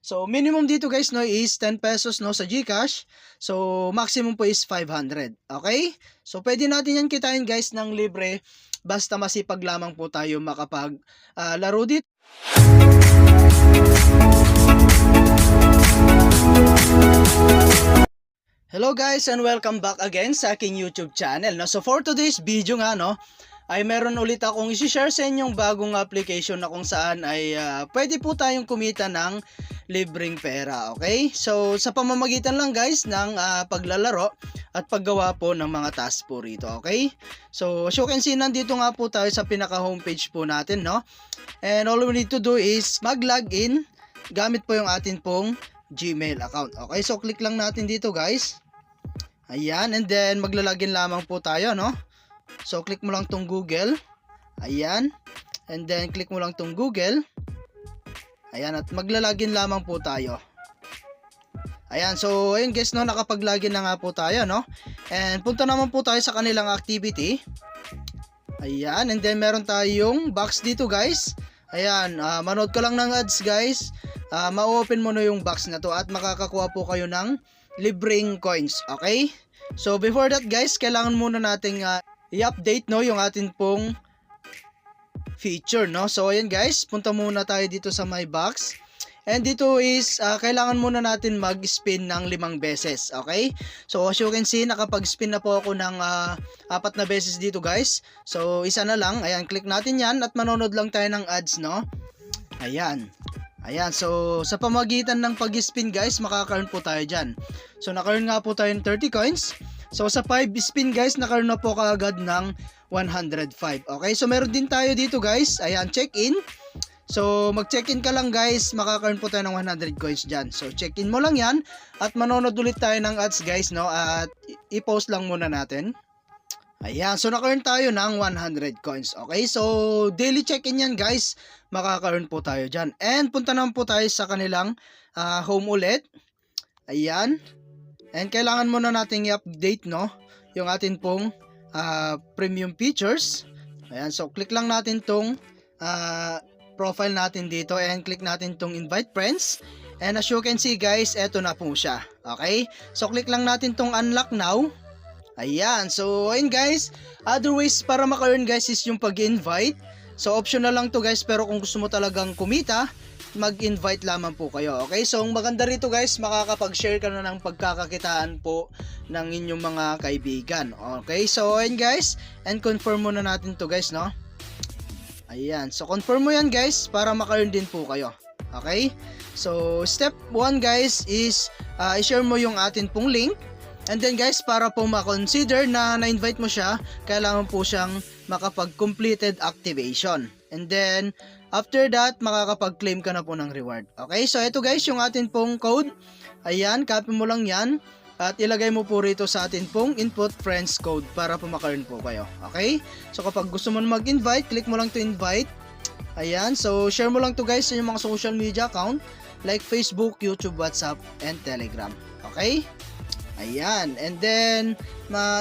So minimum dito guys no is 10 pesos no sa GCash. So maximum po is 500. Okay? So pwede natin yan kitain guys ng libre basta masipag lamang po tayo makapag laro dito. Hello guys and welcome back again sa aking YouTube channel. No? So for today's video nga no, ay meron ulit akong isi-share sa inyong bagong application na kung saan ay pwede po tayong kumita ng libreng pera. Okay? So sa pamamagitan lang guys ng paglalaro at paggawa po ng mga task po rito. Okay? So as you can see, nandito nga po tayo sa pinaka homepage po natin. No? And all we need to do is mag-login gamit po yung atin pong Gmail account. Okay? So click lang natin dito guys. Ayan, and then maglalagin lamang po tayo, no? So click mo lang tong Google. Ayan. And then click mo lang tong Google. Ayan, at maglalagin lamang po tayo. Ayan, so ayun guys, no, nakapag-login na nga po tayo, no? And punta naman po tayo sa kanilang activity. Ayan, and then meron tayong box dito guys. Ayan, manood ka lang ng ads guys. Ma-open mo na yung box na to at makakakuha po kayo ng libreng coins. Okay? So before that guys, kailangan muna nating i-update no yung atin pong feature, no? So ayan guys, punta muna tayo dito sa my box. And dito is kailangan muna natin mag-spin ng 5 beses. Okay? So as you can see, nakapag-spin na po ako ng 4 na beses dito guys. So isa na lang. Ayan, click natin yan at manonood lang tayo ng ads, no? Ayan. Ayan, so sa pamagitan ng pag-spin guys, makaka-earn po tayo dyan. So naka-earn nga po tayo ng 30 coins. So sa 5 spin guys, naka-earn na po kaagad ng 105. Okay, so meron din tayo dito guys. Ayan, check-in. So mag-check-in ka lang guys, makaka-earn po tayo ng 100 coins dyan. So check-in mo lang yan at manonood ulit tayo ng ads guys, no? At i-post lang muna natin. Ayan, so naka-earn tayo ng 100 coins. Okay, so daily check-in yan guys, makaka-earn po tayo dyan. And punta naman po tayo sa kanilang home ulit. Ayan, and kailangan muna nating i-update no, yung atin pong premium features. Ayan, so click lang natin tong profile natin dito and click natin tong invite friends. And as you can see guys, eto na po siya. Okay, so click lang natin tong unlock now. Ayan, so ayun guys, other ways para maka-earn guys is yung pag-invite. So optional lang to guys, pero kung gusto mo talagang kumita, mag-invite lamang po kayo. Okay, so ang maganda rito guys, makakapag-share ka na ng pagkakakitaan po ng inyong mga kaibigan. Okay, so ayun guys, and confirm muna natin to guys, no? Ayan, so confirm mo yan guys para maka-earn din po kayo. Okay, so step 1 guys is i-share mo yung atin pong link. And then guys, para po ma-consider na na-invite mo siya, kailangan po siyang makapag-completed activation. And then, after that, makakapag-claim ka na po ng reward. Okay, so ito guys, yung atin pong code. Ayan, copy mo lang yan. At ilagay mo po rito sa atin pong input friends code para po maka-earn po kayo. Okay, so kapag gusto mo na mag-invite, click mo lang to invite. Ayan, so share mo lang to guys sa inyong mga social media account like Facebook, YouTube, WhatsApp, and Telegram. Okay? Ayan, and then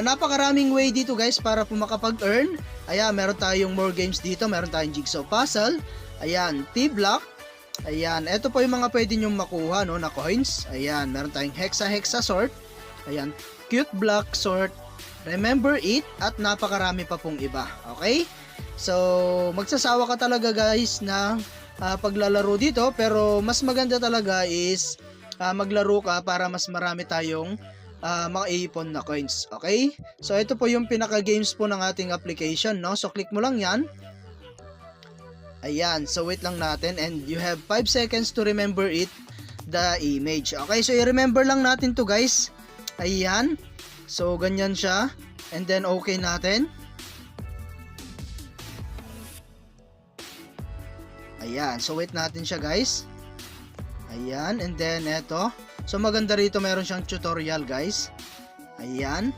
napakaraming way dito guys para po makapag-earn. Ayan, meron tayong more games dito, meron tayong jigsaw puzzle. Ayan, T-block. Ayan, ito po yung mga pwede nyong makuha no, na coins. Ayan, meron tayong hexa sort. Ayan, cute block sort, remember it, at napakarami pa pong iba. Okay, so magsasawa ka talaga guys na paglalaro dito, pero mas maganda talaga is maglaro ka para mas marami tayong makaipon na coins. Okay, so ito po yung pinaka games po ng ating application, no? So click mo lang yan. Ayan, so wait lang natin and you have 5 seconds to remember it, the image. Okay, so i-remember lang natin to guys. Ayan, so ganyan siya, and then okay natin. Ayan, so wait natin siya guys. Ayan, and then eto. So maganda rito, meron siyang tutorial guys. Ayan.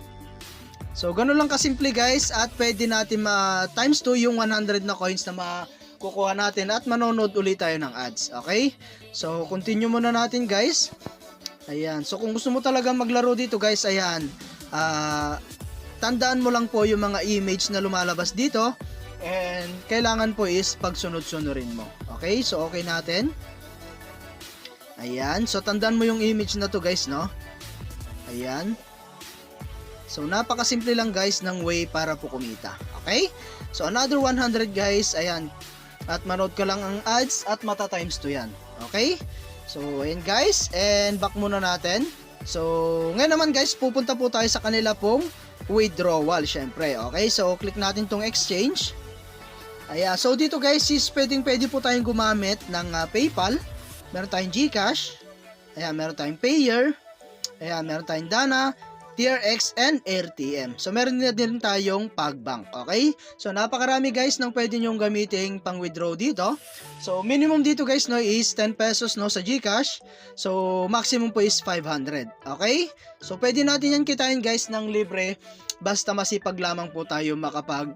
So ganun lang kasimple guys, at pwede natin times 2 yung 100 na coins na makukuha natin at manonood ulit tayo ng ads. Okay? So continue muna natin guys. Ayan. So kung gusto mo talaga maglaro dito guys, ayan. Tandaan mo lang po yung mga image na lumalabas dito. And kailangan po is pagsunod-sunurin mo. Okay? So okay natin. Ayan. So, tandaan mo yung image na to guys, no? Ayan. So, napakasimple lang guys ng way para po kumita. Okay? So, another 100 guys. Ayan. At manood ka lang ang ads at mata times 2 yan. Okay? So, ayan guys. And back muna natin. So, ngayon naman guys, pupunta po tayo sa kanila pong withdrawal, syempre. Okay? So, click natin tong exchange. Ayan. So, dito guys, is pwede po tayong gumamit ng PayPal. Meron tayong GCash. Ayan, meron tayong Payer. Ayan, meron tayong Dana, TRX, and RTM. So, meron din tayong Pagbank. Okay? So, napakarami guys ng pwede nyong gamitin pang withdraw dito. So, minimum dito guys no is 10 pesos no sa GCash. So, maximum po is 500. Okay? So, pwede natin yan kitain guys ng libre basta masipag lamang po tayo makapag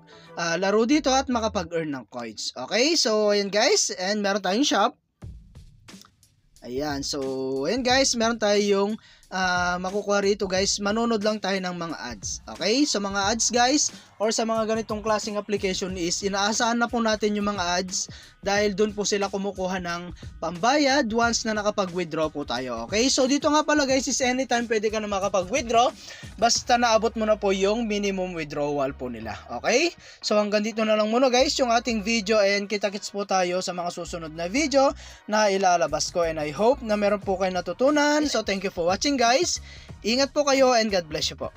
laro dito at makapag-earn ng coins. Okay? So, ayan guys. And meron tayong shop. Ayan. So, ayan guys. Meron tayong makukuha rito guys, manonood lang tayo ng mga ads. Okay? So mga ads guys, or sa mga ganitong klaseng application is inaasahan na po natin yung mga ads dahil doon po sila kumukuha ng pambayad once na nakapag-withdraw po tayo. Okay? So dito nga pala guys is anytime pwede ka na makapag-withdraw basta naabot mo na po yung minimum withdrawal po nila. Okay? So hanggang dito na lang muna guys yung ating video and kita-kits po tayo sa mga susunod na video na ilalabas ko and I hope na meron po kayo natutunan. So thank you for watching guys. Ingat po kayo and God bless you po.